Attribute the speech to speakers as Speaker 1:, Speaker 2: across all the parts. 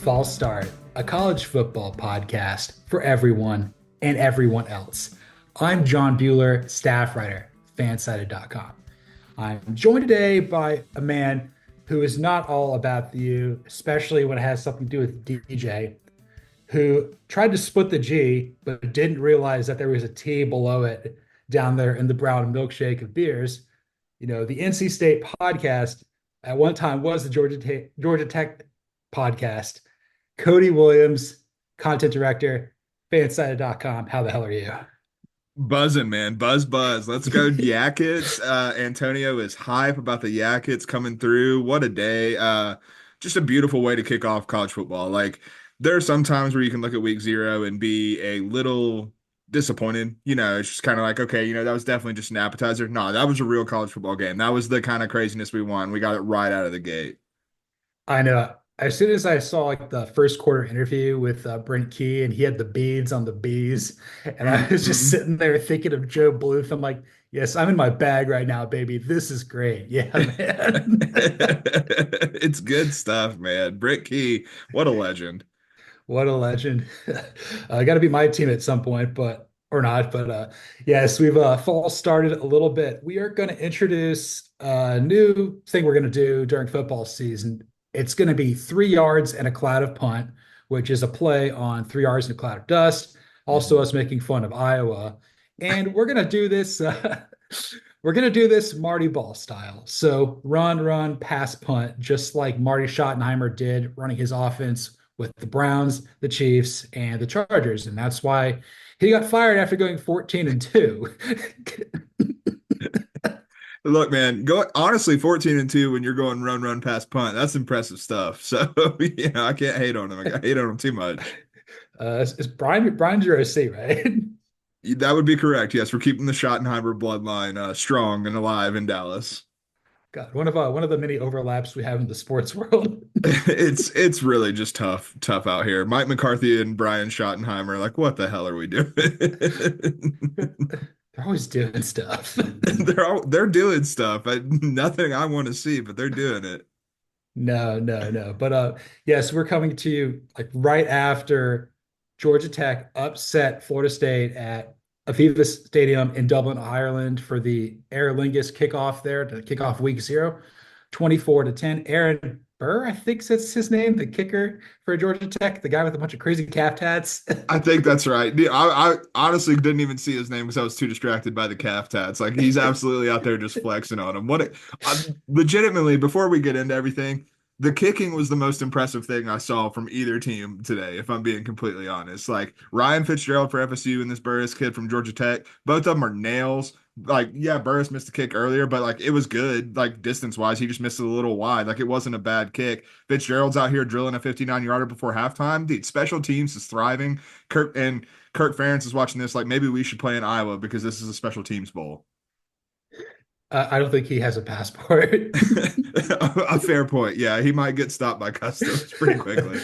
Speaker 1: False Start, a college football podcast for everyone and everyone else. I'm John Buhler, staff writer, fansided.com. I'm joined today by a man who is not all about the U, especially when it has something to do with DJ, who tried to split the G, but didn't realize that there was a T below it down there in the brown milkshake of beers. The NC State podcast at one time was the Georgia Tech podcast. Cody Williams, content director, fansided.com. How the hell are you?
Speaker 2: Buzzing, man. Buzz, buzz. Let's go, Jackets. Antonio is hype about the Jackets coming through. What a day. Just a beautiful way to kick off college football. Like, there are some times where you can look at week 0 and be a little disappointed. It's just kind of like, okay, that was definitely just an appetizer. No, that was a real college football game. That was the kind of craziness we won. We got it right out of the gate.
Speaker 1: I know. As soon as I saw like the first quarter interview with Brent Key and he had the beads on the bees, and I was just
Speaker 2: Mhm.
Speaker 1: sitting there thinking of Joe Bluth. I'm like, yes, I'm in my bag right now, baby. This is great. Yeah, man.
Speaker 2: It's good stuff, man. Britt Key, what a legend.
Speaker 1: What a legend. Got to be my team at some point, but or not. But yes, we've false started a little bit. We are going to introduce a new thing we're going to do during football season. It's going to be 3 yards and a cloud of punt, which is a play on 3 yards and a cloud of dust. Also,
Speaker 2: Mhm.
Speaker 1: us making fun of Iowa, and we're going to do this. We're going to do this Marty Ball style. So run, run, pass, punt, just like Marty Schottenheimer did running his offense with the Browns, the Chiefs, and the Chargers. And that's why he got fired after going 14-2.
Speaker 2: Look, man, go honestly 14-2 when you're going run, run, pass, punt. That's impressive stuff. So, I can't hate on him. I can't hate on him too much.
Speaker 1: It's Brian's your OC, right?
Speaker 2: That would be correct. Yes, we're keeping the Schottenheimer bloodline strong and alive in Dallas.
Speaker 1: God, one of the many overlaps we have in the sports world.
Speaker 2: It's really just tough out here. Mike McCarthy and Brian Schottenheimer, like, what the hell are we doing?
Speaker 1: They're always doing stuff.
Speaker 2: They're doing stuff. Nothing I want to see, but they're doing it.
Speaker 1: No, no, no. But yes, we're coming to you like right after Georgia Tech upset Florida State at Aviva Stadium in Dublin, Ireland for the Aer Lingus kickoff there to kick off week 0, 24-10. Aaron Burr, I think that's his name, the kicker for Georgia Tech, the guy with a bunch of crazy calf tats.
Speaker 2: I think that's right. I honestly didn't even see his name because I was too distracted by the calf tats. Like, he's absolutely out there just flexing on him. Legitimately, before we get into everything, the kicking was the most impressive thing I saw from either team today, if I'm being completely honest. Like, Ryan Fitzgerald for FSU and this Burris kid from Georgia Tech, both of them are nails. Like, yeah, Burris missed a kick earlier, but like, it was good, like, distance wise. He just missed it a little wide. Like, it wasn't a bad kick. Fitzgerald's out here drilling a 59-yarder before halftime. Dude, special teams is thriving. Kirk Ferentz is watching this like, maybe we should play in Iowa because this is a special teams bowl.
Speaker 1: I don't think he has a passport.
Speaker 2: A fair point. Yeah, he might get stopped by customs pretty quickly.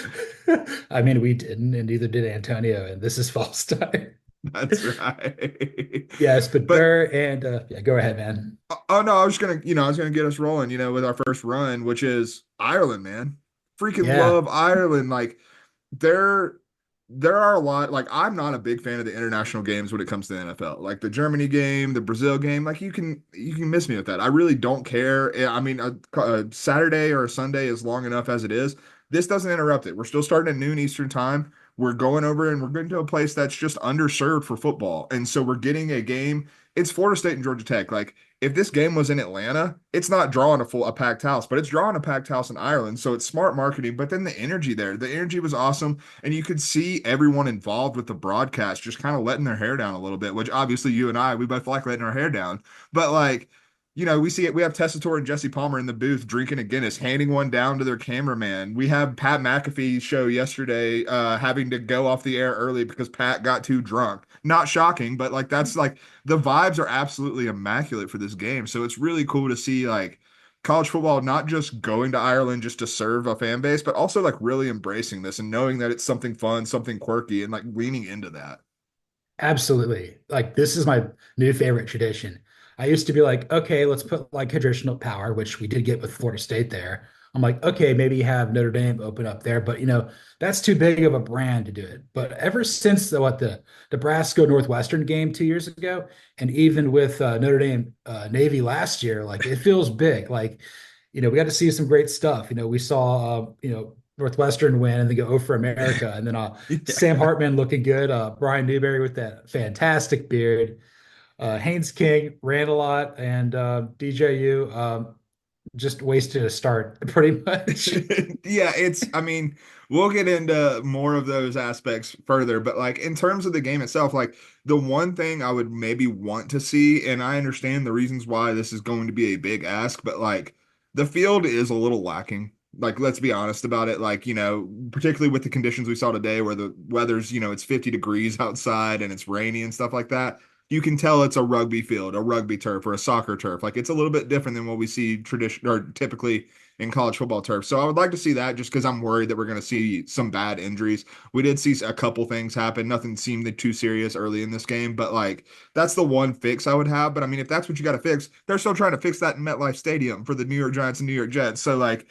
Speaker 1: I mean, we didn't, and neither did Antonio, and this is false start.
Speaker 2: That's right.
Speaker 1: Yes, but
Speaker 2: But
Speaker 1: Burr and yeah, go ahead, man.
Speaker 2: oh no, I was gonna get us rolling, with our first run, which is Ireland, man. Freaking
Speaker 1: Yeah,
Speaker 2: love Ireland. Like, there there are a lot. Like, I'm not a big fan of the international games when it comes to the NFL. Like the Germany game, the Brazil game, like you can miss me with that. I really don't care. I mean, a Saturday or a Sunday is long enough as it is. This doesn't interrupt it. We're still starting at noon Eastern time. We're going over and we're going to a place that's just underserved for football. And so we're getting a game. It's Florida State and Georgia Tech. Like, if this game was in Atlanta, it's not drawing a packed house, but it's drawing a packed house in Ireland. So it's smart marketing. But then the energy there, the energy was awesome. And you could see everyone involved with the broadcast just kind of letting their hair down a little bit, which obviously you and I, we both like letting our hair down. But like, we see it. We have Tessitore and Jesse Palmer in the booth drinking a Guinness, handing one down to their cameraman. We have Pat McAfee's show yesterday, having to go off the air early because Pat got too drunk. Not shocking, but like that's like the vibes are absolutely immaculate for this game. So it's really cool to see like college football not just going to Ireland just to serve a fan base, but also like really embracing this and knowing that it's something fun, something quirky, and like leaning into that.
Speaker 1: absolutely. Like this is my new favorite tradition. I used to be like, okay, let's put like traditional power, which we did get with Florida State there. I'm like, okay, maybe you have Notre Dame open up there, but that's too big of a brand to do it. But ever since the Nebraska Northwestern game 2 years ago, and even with Notre Dame Navy last year, like it feels big. Like, we got to see some great stuff. We saw Northwestern win and then go 0 for America, and then Sam
Speaker 2: Yeah.
Speaker 1: Hartman looking good, Brian Newberry with that fantastic beard. Haynes King ran a lot, and DJU just wasted a start pretty much.
Speaker 2: Yeah, I mean, we'll get into more of those aspects further, but like in terms of the game itself, like the one thing I would maybe want to see, and I understand the reasons why this is going to be a big ask, but like the field is a little lacking. Like, let's be honest about it. Like, particularly with the conditions we saw today where the weather's, it's 50 degrees outside and it's rainy and stuff like that. You can tell it's a rugby field, a rugby turf, or a soccer turf. Like it's a little bit different than what we see tradition or typically in college football turf. So I would like to see that just because I'm worried that we're going to see some bad injuries. We did see a couple things happen. Nothing seemed too serious early in this game, but like that's the one fix I would have. But I mean, if that's what you got to fix, they're still trying to fix that in MetLife Stadium for the New York Giants and New York Jets. So like,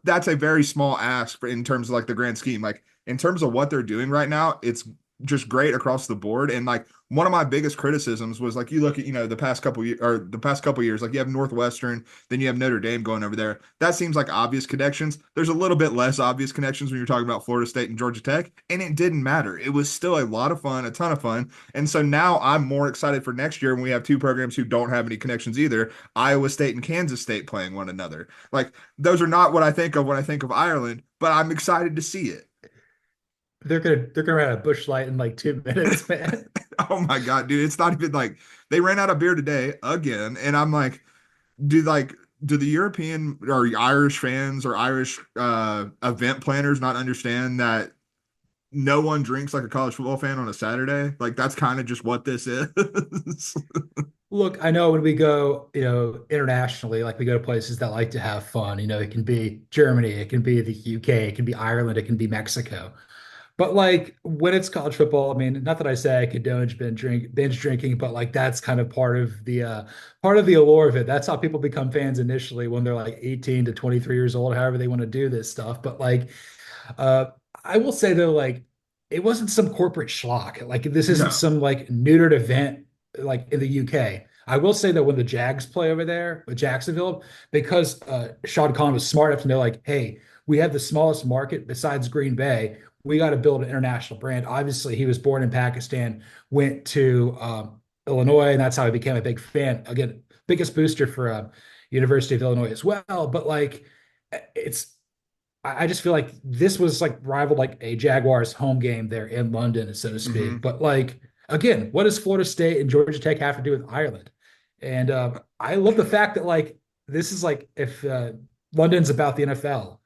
Speaker 2: that's a very small ask in terms of like the grand scheme. Like in terms of what they're doing right now, it's just great across the board. And like one of my biggest criticisms was like you look at the past couple years or the past couple years, like you have Northwestern, then you have Notre Dame going over there. That seems like obvious connections. There's a little bit less obvious connections when you're talking about Florida State and Georgia Tech, and it didn't matter. It was still a lot of fun, a ton of fun. And so now I'm more excited for next year when we have two programs who don't have any connections either, Iowa State and Kansas State playing one another. Like those are not what I think of when I think of Ireland, but I'm excited to see it.
Speaker 1: They're gonna run out of Bush Light in like 2 minutes, man.
Speaker 2: Oh my God, dude. It's not even like they ran out of beer today again. And I'm like, do like do the European or Irish fans or Irish event planners not understand that no one drinks like a college football fan on a Saturday? Like that's kind of just what this is.
Speaker 1: Look, I know when we go, internationally, like we go to places that like to have fun, it can be Germany, it can be the UK, it can be Ireland, it can be Mexico. But like when it's college football, I mean, not that I say I condone binge drinking, but like that's kind of part of the allure of it. That's how people become fans initially when they're like 18 to 23 years old, however they want to do this stuff. But like uh I will say though, like it wasn't some corporate schlock. Like this isn't
Speaker 2: No.
Speaker 1: some like neutered event like in the UK. I will say that when the Jags play over there with Jacksonville, because Sean Conn was smart enough to know, like, hey, we have the smallest market besides Green Bay. We got to build an international brand. Obviously, he was born in Pakistan, went to Illinois, and that's how he became a big fan. Again, biggest booster for University of Illinois as well. But like, it's I just feel like this was like rivaled like a Jaguars home game there in London, so to speak.
Speaker 2: Hmm.
Speaker 1: But like again, what does Florida State and Georgia Tech have to do with Ireland? And I love the fact that like this is like if London's about the NFL,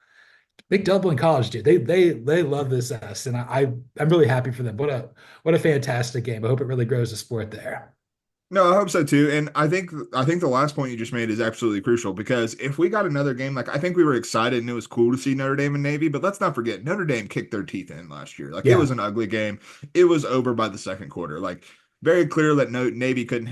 Speaker 1: big Dublin College, dude. They love this S, and I'm really happy for them. What a fantastic game. I hope it really grows the sport there.
Speaker 2: No, I hope so too. And I think the last point you just made is absolutely crucial because if we got another game, like I think we were excited and it was cool to see Notre Dame and Navy, but let's not forget Notre Dame kicked their teeth in last year. Like it
Speaker 1: Yeah,
Speaker 2: was an ugly game. It was over by the second quarter. Like very clear that no Navy couldn't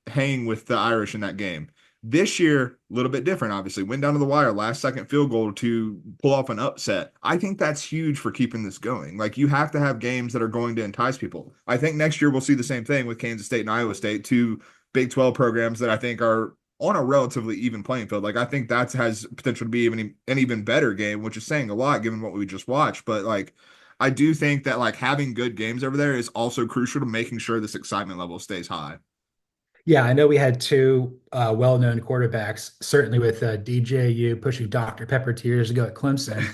Speaker 2: hang with the Irish in that game. This year, a little bit different, obviously. Went down to the wire, last second field goal to pull off an upset. I think that's huge for keeping this going. Like, you have to have games that are going to entice people. I think next year we'll see the same thing with Kansas State and Iowa State, two Big 12 programs that I think are on a relatively even playing field. Like, I think that has potential to be even an even better game, which is saying a lot given what we just watched. But, like, I do think that, like, having good games over there is also crucial to making sure this excitement level stays high.
Speaker 1: yeah. I know we had two well-known quarterbacks, certainly with DJU pushing Dr. Pepper 2 years ago at Clemson,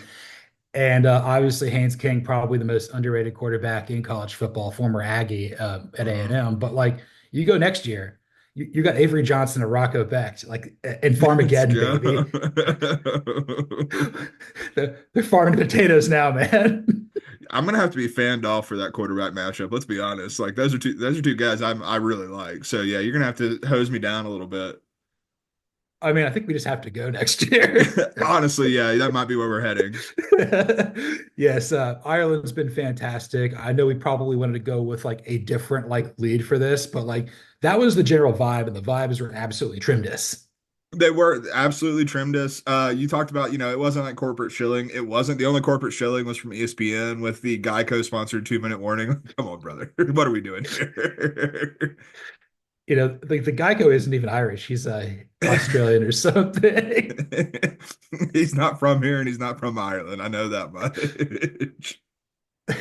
Speaker 1: and obviously Haynes King, probably the most underrated quarterback in college football, former Aggie at
Speaker 2: Uh-huh.
Speaker 1: A&M. But like you go next year, you got Avery Johnson and Rocco Becht, like in
Speaker 2: Let's
Speaker 1: Farmageddon,
Speaker 2: go.
Speaker 1: baby. They're farming potatoes now, man.
Speaker 2: I'm gonna have to be fanned off for that quarterback matchup. Let's be honest. Like those are two guys I really like. So yeah, you're gonna have to hose me down a little bit.
Speaker 1: I mean, I think we just have to go next year.
Speaker 2: Honestly, yeah, that might be where we're heading.
Speaker 1: Yes, Ireland's been fantastic. I know we probably wanted to go with like a different like lead for this, but like that was the general vibe, and the vibes were absolutely tremendous.
Speaker 2: They were absolutely trimmed us. You talked about, it wasn't like corporate shilling. It wasn't. The only corporate shilling was from ESPN with the Geico sponsored 2-minute warning. Come on, brother. What are we doing here?
Speaker 1: The Geico isn't even Irish. He's Australian or something.
Speaker 2: He's not from here and he's not from Ireland. I know that much.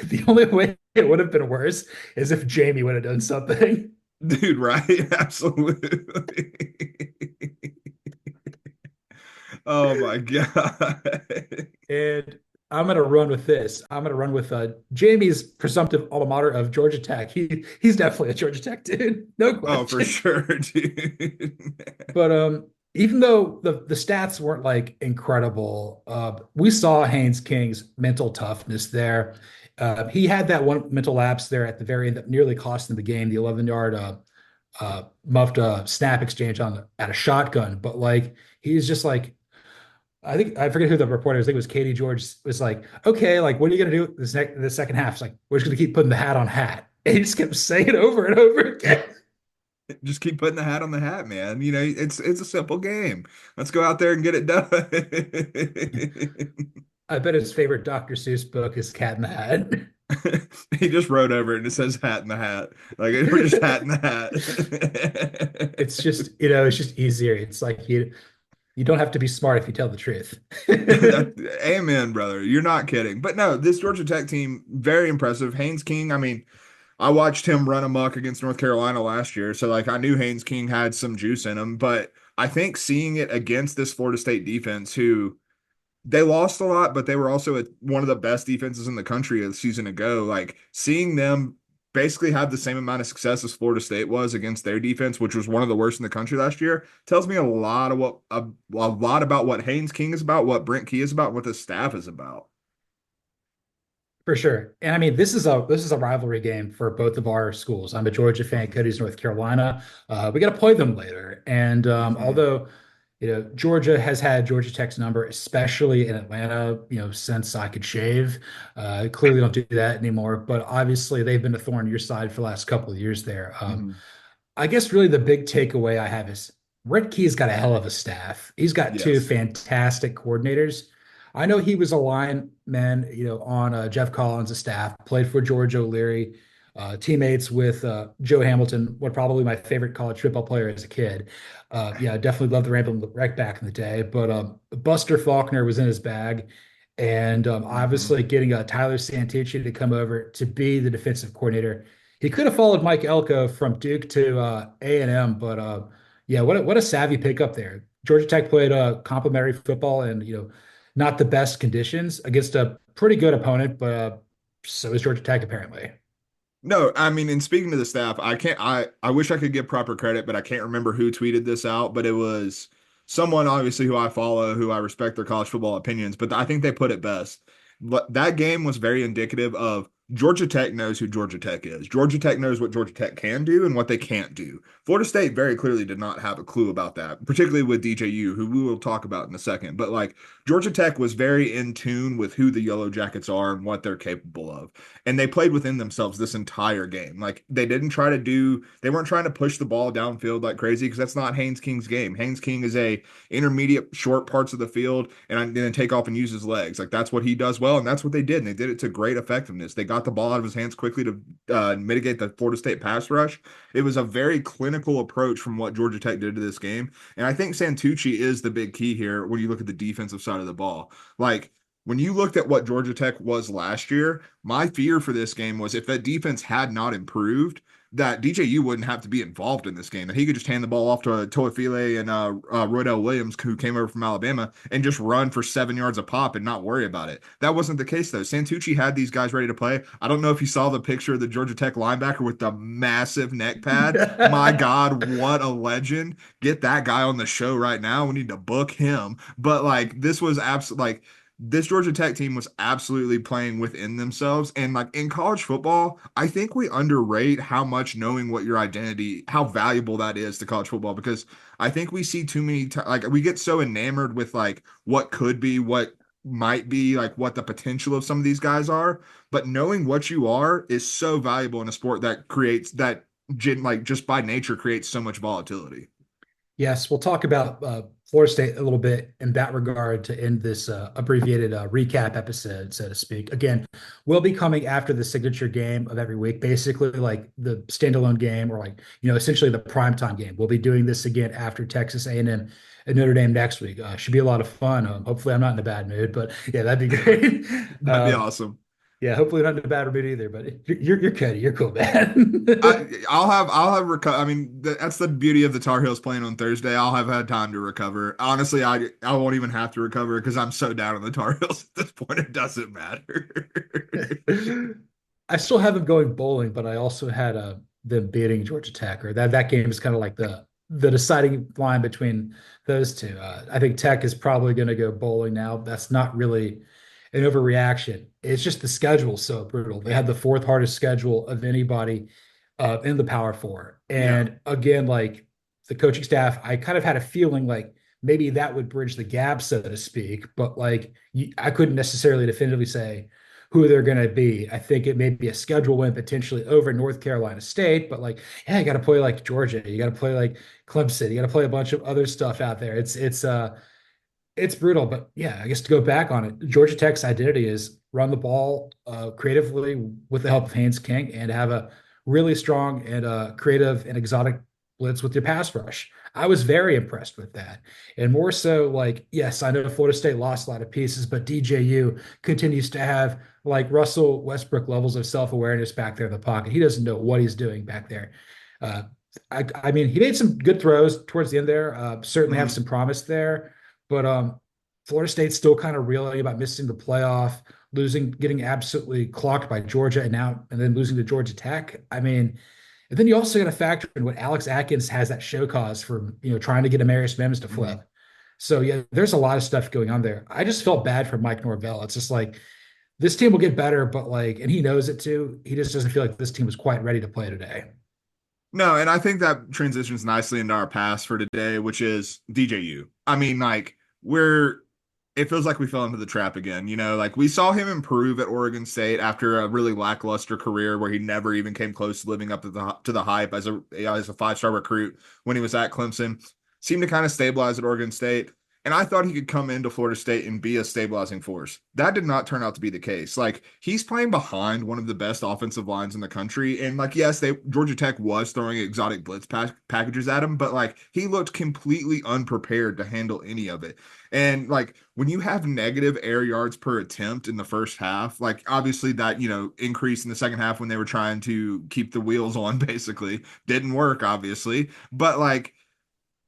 Speaker 1: The only way it would have been worse is if Jamie would have done something.
Speaker 2: Dude, right? Absolutely. Oh my God.
Speaker 1: And I'm going to run with this. I'm going to run with Jamie's presumptive alma mater of Georgia Tech. He's definitely a Georgia Tech dude, no
Speaker 2: Oh, for
Speaker 1: question.
Speaker 2: sure, dude.
Speaker 1: But even though the stats weren't like incredible, we saw Haynes King's mental toughness there. He had that one mental lapse there at the very end that nearly cost him the game, the 11-yard muffed snap exchange at a shotgun. But like he's just like I think I forget who the reporter was. I think it was Katie George was like, okay, like what are you gonna do the second half? It's like we're just gonna keep putting the hat on hat. And he just kept saying it over and over again.
Speaker 2: Just keep putting the hat on the hat, man. It's a simple game. Let's go out there and get it done.
Speaker 1: I bet his favorite Dr. Seuss book is Cat in the Hat.
Speaker 2: He just wrote over it and it says hat in the hat. Like we're just hat in the
Speaker 1: It's just,
Speaker 2: hat.
Speaker 1: it's just easier. It's like you don't have to be smart if you tell the truth.
Speaker 2: Amen, brother. You're not kidding. But no, this Georgia Tech team, very impressive. Haynes King, I mean, I watched him run amok against North Carolina last year. So, like, I knew Haynes King had some juice in him. But I think seeing it against this Florida State defense, who they lost a lot, but they were also one of the best defenses in the country a season ago. Like seeing them basically have the same amount of success as Florida State was against their defense, which was one of the worst in the country last year, tells me a lot about what Haynes King is about, what Brent Key is about, what the staff is about.
Speaker 1: For sure. And I mean, this is a rivalry game for both of our schools. I'm a Georgia fan, Cody's North Carolina. We got to play them later. And
Speaker 2: Hmm.
Speaker 1: although Georgia has had Georgia Tech's number, especially in Atlanta, since I could shave. Clearly don't do that anymore, but obviously they've been a thorn in your side for the last couple of years there.
Speaker 2: Hmm.
Speaker 1: I guess really the big takeaway I have is Red Key's got a hell of a staff. He's got two
Speaker 2: Yes.
Speaker 1: fantastic coordinators. I know he was a lineman, on Jeff Collins' staff, played for George O'Leary, teammates with Joe Hamilton, what probably my favorite college football player as a kid. Yeah, I definitely loved the Ramblin' Wreck back in the day. But Buster Faulkner was in his bag. And
Speaker 2: Hmm.
Speaker 1: obviously getting Tyler Santucci to come over to be the defensive coordinator. He could have followed Mike Elko from Duke to A&M, but yeah, what a savvy pickup there. Georgia Tech played complimentary football and not the best conditions against a pretty good opponent, but so is Georgia Tech apparently.
Speaker 2: No, I mean, and speaking to the staff, I wish I could give proper credit, but I can't remember who tweeted this out, but it was someone obviously who I follow, who I respect their college football opinions, but I think they put it best. But that game was very indicative of Georgia Tech knows who Georgia Tech is. Georgia Tech knows what Georgia Tech can do and what they can't do. Florida State very clearly did not have a clue about that, particularly with DJU, who we will talk about in a second. But like Georgia Tech was very in tune with who the Yellow Jackets are and what they're capable of, and they played within themselves this entire game. Like they weren't trying to push the ball downfield like crazy because that's not Haynes King's game. Haynes King is a intermediate short parts of the field and then take off and use his legs. Like that's what he does well, and that's what they did. And they did it to great effectiveness. They got the ball out of his hands quickly to mitigate the Florida State pass rush. It was a very clinical approach from what Georgia Tech did to this game, and I think Santucci is the big key here when you look at the defensive side of the ball. Like when you looked at what Georgia Tech was last year, my fear for this game was if that defense had not improved, that DJU wouldn't have to be involved in this game. That he could just hand the ball off to Toafile and Rodell Williams, who came over from Alabama, and just run for 7 yards a pop and not worry about it. That wasn't the case, though. Santucci had these guys ready to play. I don't know if you saw the picture of the Georgia Tech linebacker with the massive neck pad. My God, what a legend. Get that guy on the show right now. We need to book him. But like, this was absolutely like, this Georgia Tech team was absolutely playing within themselves. And like in college football, I think we underrate how much knowing what your identity, how valuable that is to college football, because I think we see too many, like we get so enamored with like what could be, what might be, like what the potential of some of these guys are. But knowing what you are is so valuable in a sport that creates like just by nature creates so much volatility.
Speaker 1: Yes, we'll talk about Florida State a little bit in that regard to end this abbreviated recap episode, so to speak. Again, we'll be coming after the signature game of every week, basically like the standalone game or like, essentially the primetime game. We'll be doing this again after Texas A&M and Notre Dame next week. Should be a lot of fun. Hopefully I'm not in a bad mood, but yeah, that'd be great.
Speaker 2: That'd be awesome.
Speaker 1: Yeah, hopefully not in a bad mood either, but you're Cody. You're cool, man.
Speaker 2: I mean, that's the beauty of the Tar Heels playing on Thursday. I'll have had time to recover. Honestly, I won't even have to recover because I'm so down on the Tar Heels at this point. It doesn't matter.
Speaker 1: I still have them going bowling, but I also had them beating Georgia Tech, or that game is kind of like the deciding line between those two. I think Tech is probably going to go bowling now. That's not really an overreaction. It's just the schedule so brutal. They had the fourth hardest schedule of anybody in the Power Four,
Speaker 2: Yeah.
Speaker 1: and again, like the coaching staff, I kind of had a feeling like maybe that would bridge the gap, so to speak. But like, I couldn't necessarily definitively say who they're going to be. I think it may be a schedule win potentially over North Carolina State, but like, yeah, you got to play like Georgia, you got to play like Clemson, you got to play a bunch of other stuff out there. It's brutal, but yeah, I guess to go back on it, Georgia Tech's identity is run the ball creatively with the help of Haynes King and have a really strong and creative and exotic blitz with your pass rush. I was very impressed with that. And more so, like, yes, I know Florida State lost a lot of pieces, but DJU continues to have like Russell Westbrook levels of self-awareness back there in the pocket. He doesn't know what he's doing back there. Uh, I mean, he made some good throws towards the end there. Certainly have
Speaker 2: Mhm.
Speaker 1: some promise there, but Florida State's still kind of reeling about missing the playoff, losing, getting absolutely clocked by Georgia, and then losing to Georgia Tech. I mean, and then you also got to factor in what Alex Atkins has that show cause for trying to get Amarius Mims to
Speaker 2: Mhm.
Speaker 1: flip. So yeah, there's a lot of stuff going on there. I just felt bad for Mike Norvell. It's just like this team will get better, but like, and he knows it too. He just doesn't feel like this team was quite ready to play today.
Speaker 2: No, and I think that transitions nicely into our pass for today, which is DJU. I mean, like, it feels like we fell into the trap again. Like we saw him improve at Oregon State after a really lackluster career where he never even came close to living up to the hype as a 5-star recruit when he was at Clemson. Seemed to kind of stabilize at Oregon State. And I thought he could come into Florida State and be a stabilizing force. That did not turn out to be the case. Like he's playing behind one of the best offensive lines in the country. And like, yes, Georgia Tech was throwing exotic blitz packages at him, but like he looked completely unprepared to handle any of it. And like when you have negative air yards per attempt in the first half, like obviously that, increased in the second half when they were trying to keep the wheels on, basically didn't work, obviously. But like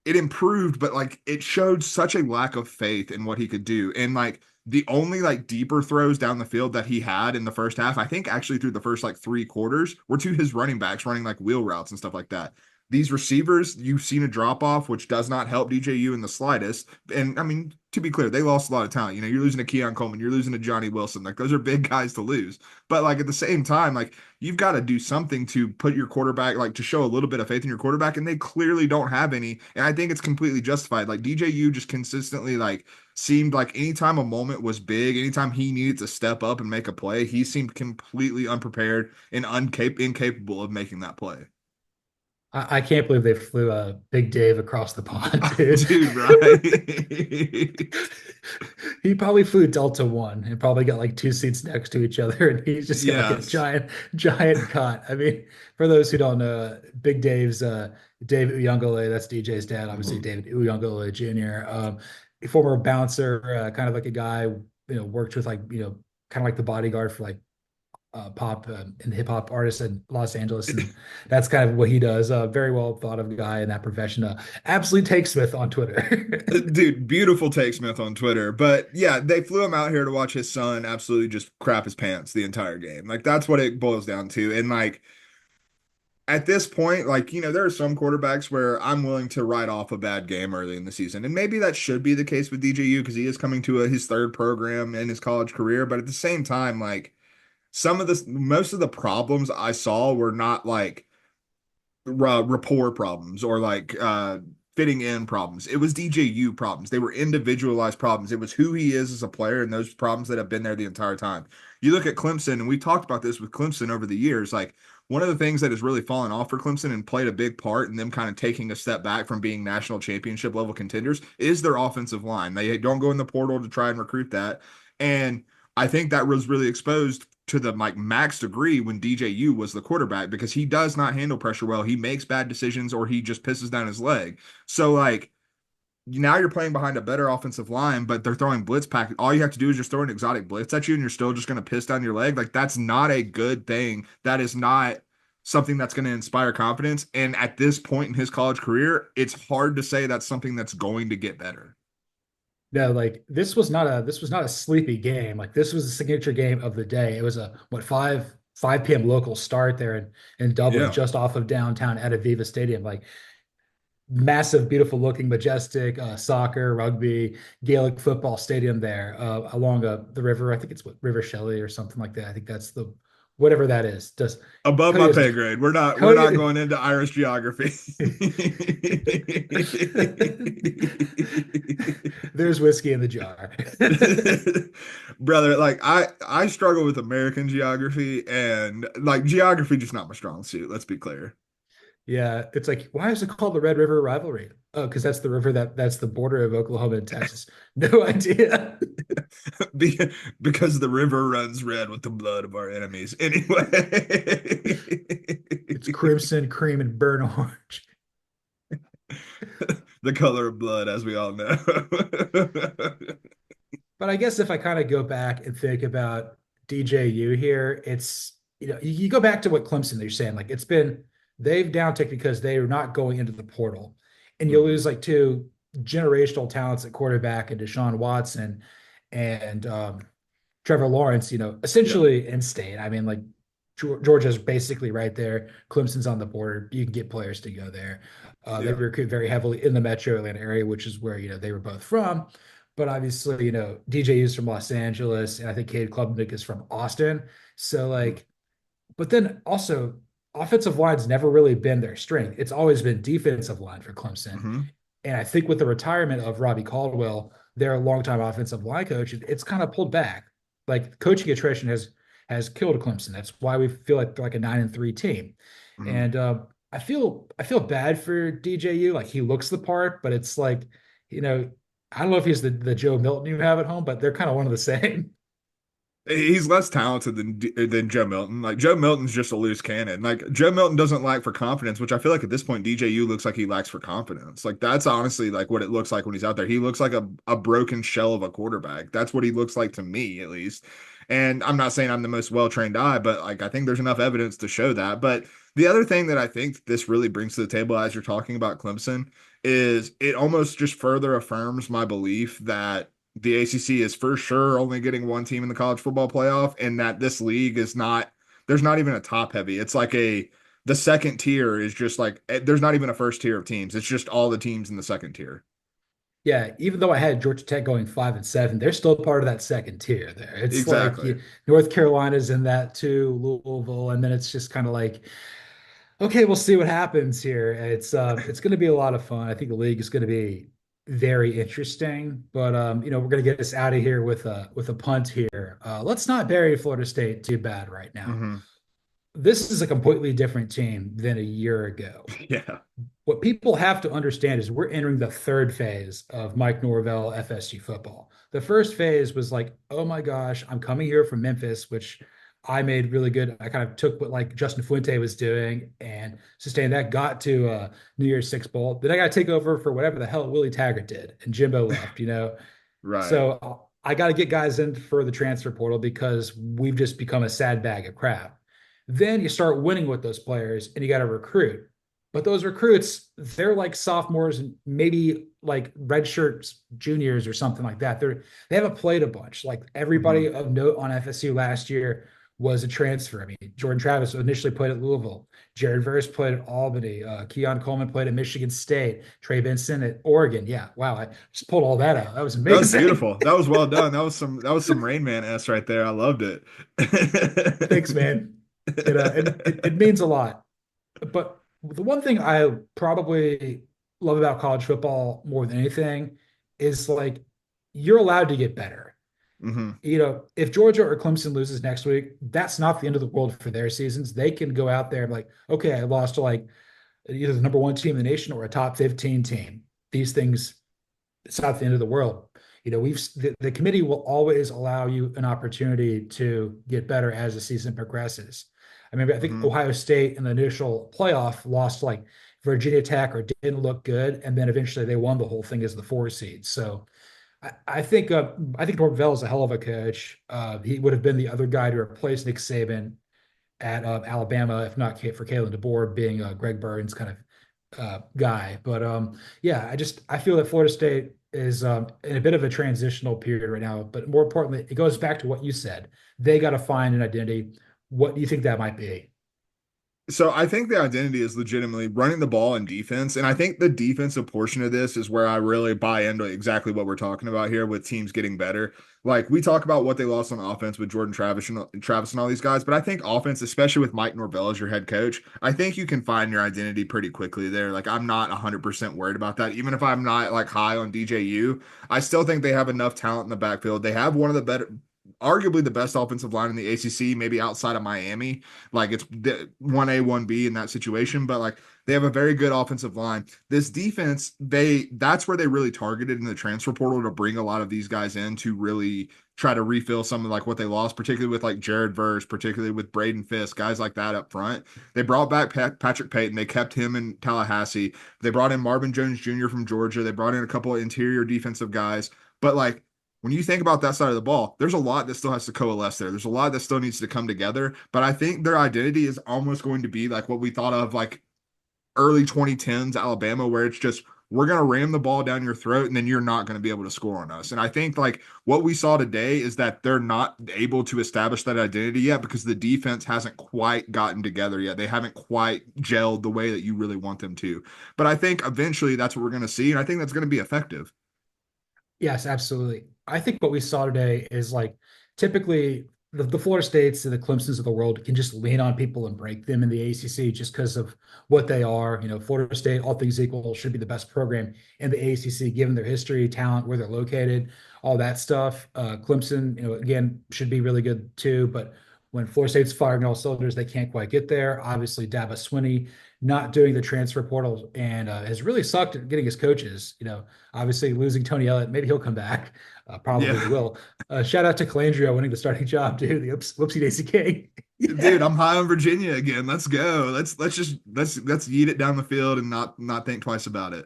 Speaker 2: it improved, but like it showed such a lack of faith in what he could do. And like the only like deeper throws down the field that he had in the first half, I think actually through the first like 3 quarters, were to his running backs running like wheel routes and stuff like that. These receivers, you've seen a drop off, which does not help DJU in the slightest. And I mean, to be clear, they lost a lot of talent. You're losing to Keon Coleman, you're losing to Johnny Wilson. Like those are big guys to lose. But like at the same time, like you've got to do something to put your quarterback, like to show a little bit of faith in your quarterback, and they clearly don't have any. And I think it's completely justified. Like DJU just consistently like seemed like anytime a moment was big, anytime he needed to step up and make a play, he seemed completely unprepared and incapable of making that play.
Speaker 1: I can't believe they flew Big Dave across the pond, dude.
Speaker 2: Dude, right?
Speaker 1: He probably flew Delta One and probably got like two seats next to each other, and he's just got like a
Speaker 2: Yes.
Speaker 1: giant cot. I mean, for those who don't know, Big Dave's Dave Uiagalelei, that's DJ's dad, obviously
Speaker 2: Mhm.
Speaker 1: David Uiagalelei Jr. A former bouncer, kind of like a guy, worked with like kind of like the bodyguard for like pop and hip hop artist in Los Angeles, and that's kind of what he does. Very well thought of guy in that profession. Absolutely take Smith on Twitter.
Speaker 2: Dude, beautiful take Smith on Twitter. But yeah, they flew him out here to watch his son absolutely just crap his pants the entire game. Like that's what it boils down to. And like at this point, like, there are some quarterbacks where I'm willing to write off a bad game early in the season. And maybe that should be the case with DJU because he is coming to his third program in his college career. But at the same time, like most of the problems I saw were not like rapport problems or like fitting in problems. It was DJU problems. They were individualized problems. It was who he is as a player and those problems that have been there the entire time. You look at Clemson, and we talked about this with Clemson over the years. Like, one of the things that has really fallen off for Clemson and played a big part in them kind of taking a step back from being national championship level contenders is their offensive line. They don't go in the portal to try and recruit that. And I think that was really exposed to the like max degree when DJU was the quarterback, because he does not handle pressure well. He makes bad decisions, or he just pisses down his leg. So like, now you're playing behind a better offensive line, but they're throwing blitz pack. All you have to do is just throw an exotic blitz at you, and you're still just going to piss down your leg. Like, that's not a good thing. That is not something that's going to inspire confidence. And at this point in his college career, it's hard to say that's something that's going to get better.
Speaker 1: No, like this was not a sleepy game. Like this was a signature game of the day. It was a what 5 p.m. local start there in Dublin,
Speaker 2: Yeah.
Speaker 1: just off of downtown at Aviva Stadium. Like massive, beautiful looking, majestic soccer, rugby, Gaelic football stadium there along the river. I think it's what River Shelley or something like that. I think that's the whatever that is. Just
Speaker 2: Above my
Speaker 1: Cody is
Speaker 2: pay grade. We're not
Speaker 1: Cody.
Speaker 2: going into Irish geography.
Speaker 1: There's whiskey in the jar.
Speaker 2: Brother, like I struggle with American geography, and like geography just not my strong suit, let's be clear.
Speaker 1: Yeah, it's like, why is it called the Red River Rivalry? Oh, because that's the river that's the border of Oklahoma and Texas. No idea.
Speaker 2: Be- because the river runs red with the blood of our enemies. Anyway.
Speaker 1: It's crimson, cream, and burnt orange.
Speaker 2: The color of blood, as we all know.
Speaker 1: But I guess if I kind of go back and think about DJU here, it's you go back to what Clemson they're saying, like they've downticked because they are not going into the portal, and you
Speaker 2: Mhm.
Speaker 1: lose like two generational talents at quarterback and Deshaun Watson and Trevor Lawrence,
Speaker 2: Yeah.
Speaker 1: essentially in state. I mean, like Georgia's basically right there. Clemson's on the border. You can get players to go there. They
Speaker 2: Yeah.
Speaker 1: recruit very heavily in the metro Atlanta area, which is where they were both from. But obviously, DJ is from Los Angeles, and I think Cade Klubnik is from Austin. So
Speaker 2: Mhm.
Speaker 1: like, but then also offensive line's never really been their strength. It's always been defensive line for Clemson.
Speaker 2: Mhm.
Speaker 1: And I think with the retirement of Robbie Caldwell, their longtime offensive line coach, it's kind of pulled back. Like coaching attrition has killed Clemson. That's why we feel like they're like a 9-3 team.
Speaker 2: Mhm.
Speaker 1: And I feel bad for DJU. Like he looks the part, but it's like, you know, I don't know if he's the Joe Milton you have at home, but they're kind of one of the same.
Speaker 2: He's less talented than Joe Milton. Like, Joe Milton's just a loose cannon. Like, Joe Milton doesn't lack for confidence, which I feel like at this point DJU looks like he lacks for confidence. Like, that's honestly like what it looks like when he's out there. He looks like a broken shell of a quarterback. That's what he looks like to me, at least. And I'm not saying I'm the most well-trained eye, but like I think there's enough evidence to show that. But the other thing that I think this really brings to the table as you're talking about Clemson is it almost just further affirms my belief that the ACC is for sure only getting one team in the college football playoff, and that this league is not, there's not even a top heavy. It's like the second tier is just like, there's not even a first tier of teams. It's just all the teams in the second tier.
Speaker 1: Yeah, even though I had Georgia Tech going 5-7, they're still part of that second tier there. It's like
Speaker 2: Exactly.
Speaker 1: North Carolina's in that too, Louisville, and then it's just kind of like, okay, we'll see what happens here. It's going to be a lot of fun. I think the league is going to be very interesting, but we're going to get us out of here with a punt here. Let's not bury Florida State too bad right now.
Speaker 2: Hmm.
Speaker 1: This is a completely different team than a year ago.
Speaker 2: Yeah.
Speaker 1: What people have to understand is we're entering the third phase of Mike Norvell FSU football. The first phase was like, oh my gosh, I'm coming here from Memphis, which I made really good. I kind of took what like Justin Fuente was doing and sustained that, got to New Year's Six Bowl. Then I got to take over for whatever the hell Willie Taggart did and Jimbo left.
Speaker 2: Right.
Speaker 1: So I got to get guys in for the transfer portal because we've just become a sad bag of crap. Then you start winning with those players and you got to recruit. But those recruits, they're like sophomores and maybe like redshirt juniors or something like that. They haven't played a bunch. Like everybody
Speaker 2: Hmm.
Speaker 1: of note on FSU last year was a transfer. I mean, Jordan Travis initially played at Louisville. Jared Verse played at Albany. Keon Coleman played at Michigan State. Trey Benson at Oregon. Yeah, wow, I just pulled all that out. That was
Speaker 2: That was
Speaker 1: amazing.
Speaker 2: beautiful. That was well done. That was some Rain Man S right there. I loved it.
Speaker 1: Thanks, man. It means a lot. But the one thing I probably love about college football more than anything is like you're allowed to get better.
Speaker 2: Hmm.
Speaker 1: If Georgia or Clemson loses next week, that's not the end of the world for their seasons. They can go out there and like, okay, I lost to like either the number one team in the nation or a top 15 team. These things, it's not the end of the world. The committee will always allow you an opportunity to get better as the season progresses. I think
Speaker 2: Hmm.
Speaker 1: Ohio State in the initial playoff lost like Virginia Tech or didn't look good, and then eventually they won the whole thing as the 4 seed. So I think Norvell is a hell of a coach. He would have been the other guy to replace Nick Saban at Alabama, if not for Kalen DeBoer being Greg Burns kind of guy. But yeah, I feel that Florida State is in a bit of a transitional period right now. But more importantly, it goes back to what you said. They got to find an identity. What do you think that might be?
Speaker 2: So I think the identity is legitimately running the ball and defense. And I think the defensive portion of this is where I really buy into exactly what we're talking about here with teams getting better. Like we talk about what they lost on offense with Jordan Travis and all these guys, but I think offense, especially with Mike Norvell as your head coach, I think you can find your identity pretty quickly there. Like I'm not 100% worried about that. Even if I'm not like high on DJU, I still think they have enough talent in the backfield. They have one of the better, arguably the best offensive line in the ACC, maybe outside of Miami. Like it's 1A, 1B in that situation, but like they have a very good offensive line. This defense, that's where they really targeted in the transfer portal to bring a lot of these guys in to really try to refill some of like what they lost, particularly with like Jared Verse, particularly with Braden Fisk, guys like that up front. They brought back Patrick Payton. They kept him in Tallahassee. They brought in Marvin Jones Jr. from Georgia. They brought in a couple of interior defensive guys. But like when you think about that side of the ball, there's a lot that still has to coalesce there. There's a lot that still needs to come together. But I think their identity is almost going to be like what we thought of like early 2010s Alabama, where it's just we're going to ram the ball down your throat and then you're not going to be able to score on us. And I think like what we saw today is that they're not able to establish that identity yet because the defense hasn't quite gotten together yet. They haven't quite gelled the way that you really want them to. But I think eventually that's what we're going to see. And I think that's going to be effective.
Speaker 1: Yes, absolutely. I think what we saw today is like typically the Florida States and the Clemsons of the world can just lean on people and break them in the ACC just because of what they are. Florida State, all things equal, should be the best program in the ACC given their history, talent, where they're located, all that stuff. Clemson, again, should be really good too. But when Florida State's firing all cylinders, they can't quite get there. Obviously, Dabo Swinney not doing the transfer portal and has really sucked at getting his coaches. Obviously losing Tony Elliott, maybe he'll come back. Probably he
Speaker 2: Yeah.
Speaker 1: will. Shout out to Calandrio winning the starting job, dude. The Whoopsie Daisy King.
Speaker 2: Dude,
Speaker 1: Yeah.
Speaker 2: I'm high on Virginia again. Let's go. Let's yeet it down the field and not think twice about it.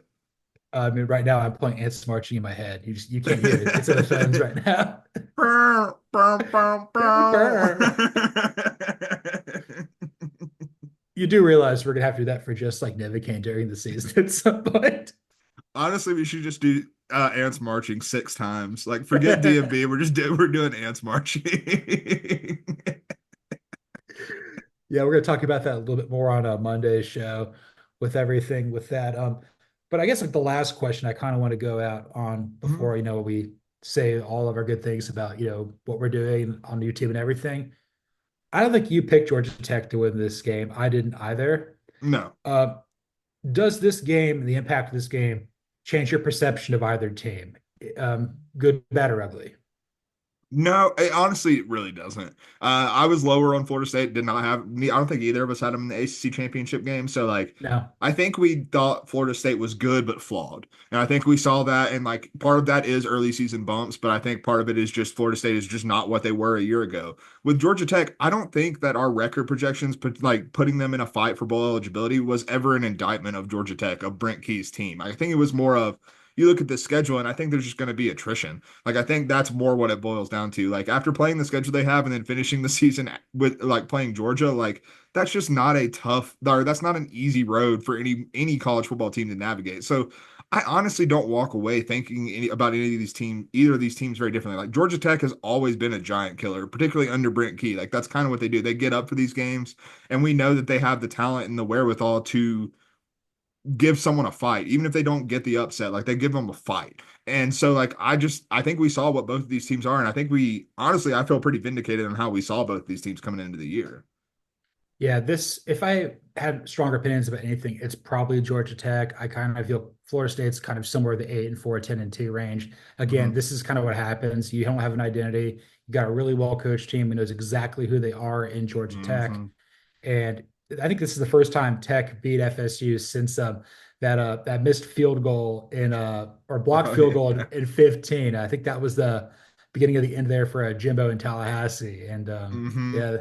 Speaker 1: Right now I'm playing Ants Marching in my head. You can't hear it. It's in the phones right now.
Speaker 2: Bow, bow, bow, bow.
Speaker 1: You do realize we're gonna have to do that for just like Novocaine during the season at some point.
Speaker 2: Honestly, we should just do ants marching 6 times. Like forget DMB. We're doing ants marching.
Speaker 1: Yeah, we're gonna talk about that a little bit more on a Monday's show with everything with that. But I guess like the last question I kind of want to go out on
Speaker 2: Mhm.
Speaker 1: before we say all of our good things about what we're doing on YouTube and everything. I don't think you picked Georgia Tech to win this game. I didn't either.
Speaker 2: No.
Speaker 1: Uh, does this game, the impact of this game, change your perception of either team? Good, bad, or ugly?
Speaker 2: No, honestly, it really doesn't. I was lower on Florida State. Did not have. I don't think either of us had them in the ACC championship game. So, like,
Speaker 1: No.
Speaker 2: I think we thought Florida State was good but flawed, and I think we saw that. And like, part of that is early season bumps, but I think part of it is just Florida State is just not what they were a year ago. With Georgia Tech, I don't think that our record projections, like putting them in a fight for bowl eligibility, was ever an indictment of Georgia Tech, of Brent Key's team. I think it was more of you look at the schedule, and I think there's just going to be attrition. Like I think that's more what it boils down to. Like after playing the schedule they have and then finishing the season with like playing Georgia, like that's just not a tough or that's not an easy road for any college football team to navigate. So I honestly don't walk away thinking about any of these teams, either of these teams very differently. Like Georgia Tech has always been a giant killer, particularly under Brent Key. Like that's kind of what they do. They get up for these games, and we know that they have the talent and the wherewithal to give someone a fight, even if they don't get the upset, like they give them a fight. And so like I think we saw what both of these teams are, and I think we honestly I feel pretty vindicated on how we saw both these teams coming into the year.
Speaker 1: Yeah, this if I had stronger opinions about anything, it's probably Georgia Tech. I kind of feel Florida State's kind of somewhere in the 8-4, 10-2 range. Again,
Speaker 2: Hmm.
Speaker 1: this is kind of what happens. You don't have an identity. You got a really well coached team who knows exactly who they are in Georgia Tech.
Speaker 2: Hmm.
Speaker 1: And I think this is the first time Tech beat FSU since that missed field goal in or blocked
Speaker 2: Oh
Speaker 1: field
Speaker 2: yeah.
Speaker 1: goal in 15. I think that was the beginning of the end there for Jimbo in Tallahassee. And
Speaker 2: Hmm.
Speaker 1: yeah,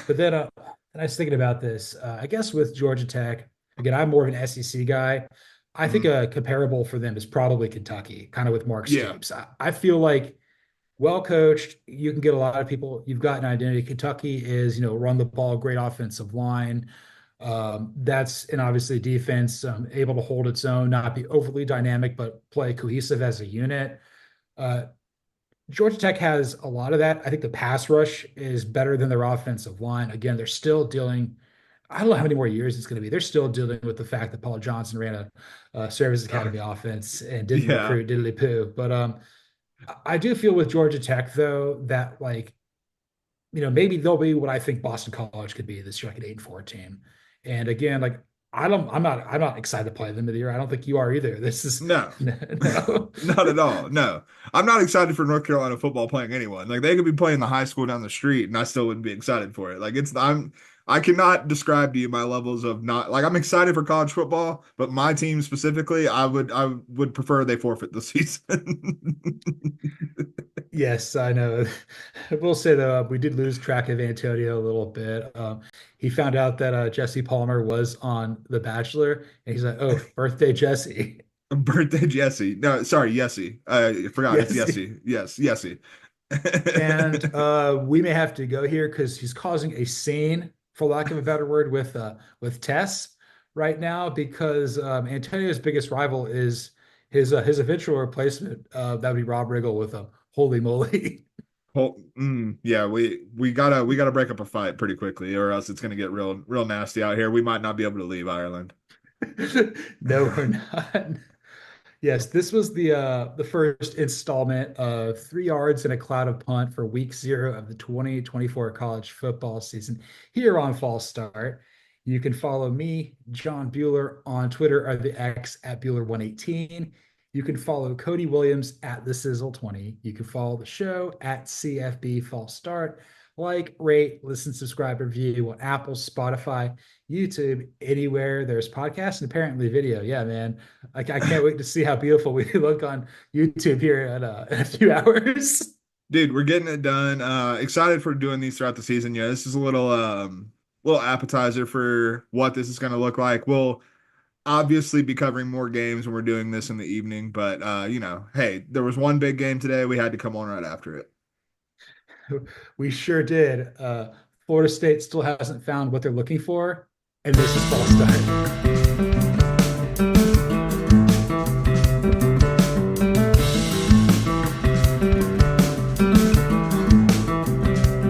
Speaker 1: but then and I was thinking about this. I guess with Georgia Tech, again, I'm more of an SEC guy. I think
Speaker 2: Hmm.
Speaker 1: a comparable for them is probably Kentucky, kind of with Mark
Speaker 2: Yeah.
Speaker 1: Stoops. I feel like well coached, you can get a lot of people. You've got an identity. Kentucky is, run the ball, great offensive line. That's and obviously defense, able to hold its own, not be overly dynamic, but play cohesive as a unit. Uh, Georgia Tech has a lot of that. I think the pass rush is better than their offensive line. Again, they're still dealing. I don't know how many more years it's going to be. They're still dealing with the fact that Paul Johnson ran a service
Speaker 2: Uh,
Speaker 1: academy offense and didn't
Speaker 2: yeah.
Speaker 1: recruit diddly poo. But I do feel with Georgia Tech though that like maybe they'll be what I think Boston College could be this year, like an 8-4 team. And again, like I'm not excited to play them of the year. I don't think you are either. This is
Speaker 2: No.
Speaker 1: no.
Speaker 2: Not at all. No. I'm not excited for North Carolina football playing anyone. Like they could be playing the high school down the street and I still wouldn't be excited for it. Like I cannot describe to you my levels of not like I'm excited for college football, but my team specifically, I would prefer they forfeit the season.
Speaker 1: Yes, I know. I will say though, we did lose track of Antonio a little bit. He found out that Jesse Palmer was on The Bachelor, and he's like, "Oh, birthday Jesse."
Speaker 2: Birthday Jesse. No, sorry, Yessie. I forgot it's
Speaker 1: Yes,
Speaker 2: Yessie. Yes, Yessie.
Speaker 1: and we may have to go here because he's causing a scene, for lack of a better word, with Tess right now because Antonio's biggest rival is his eventual replacement. That would be Rob Riggle with a holy moly.
Speaker 2: Yeah, we gotta break up a fight pretty quickly, or else it's gonna get real nasty out here. We might not be able to leave Ireland.
Speaker 1: No, we're not. Yes, this was the first installment of 3 yards and a cloud of punt for week 0 of the 2024 college football season here on False Start. You can follow me, John Buhler, on Twitter or the X at Buhler118. You can follow Cody Williams at the Sizzle20. You can follow the show at CFB False Start. Like, rate, listen, subscribe, review on Apple, Spotify, YouTube, anywhere there's podcasts and apparently video. Yeah, man. I can't wait to see how beautiful we look on YouTube here in a few hours.
Speaker 2: Dude, we're getting it done. Excited for doing these throughout the season. Yeah, this is a little appetizer for what this is gonna look like. We'll obviously be covering more games when we're doing this in the evening, but hey, there was one big game today. We had to come on right after it.
Speaker 1: We sure did. Florida State still hasn't found what they're looking for, and this is false start.